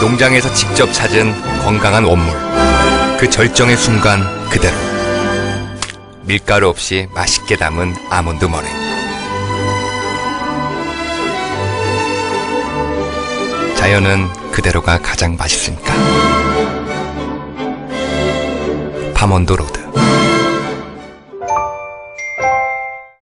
농장에서 직접 찾은 건강한 원물. 그 절정의 순간 그대로. 밀가루 없이 맛있게 담은 아몬드 머랭. 자연은 그대로가 가장 맛있으니까. 파먼드 로드.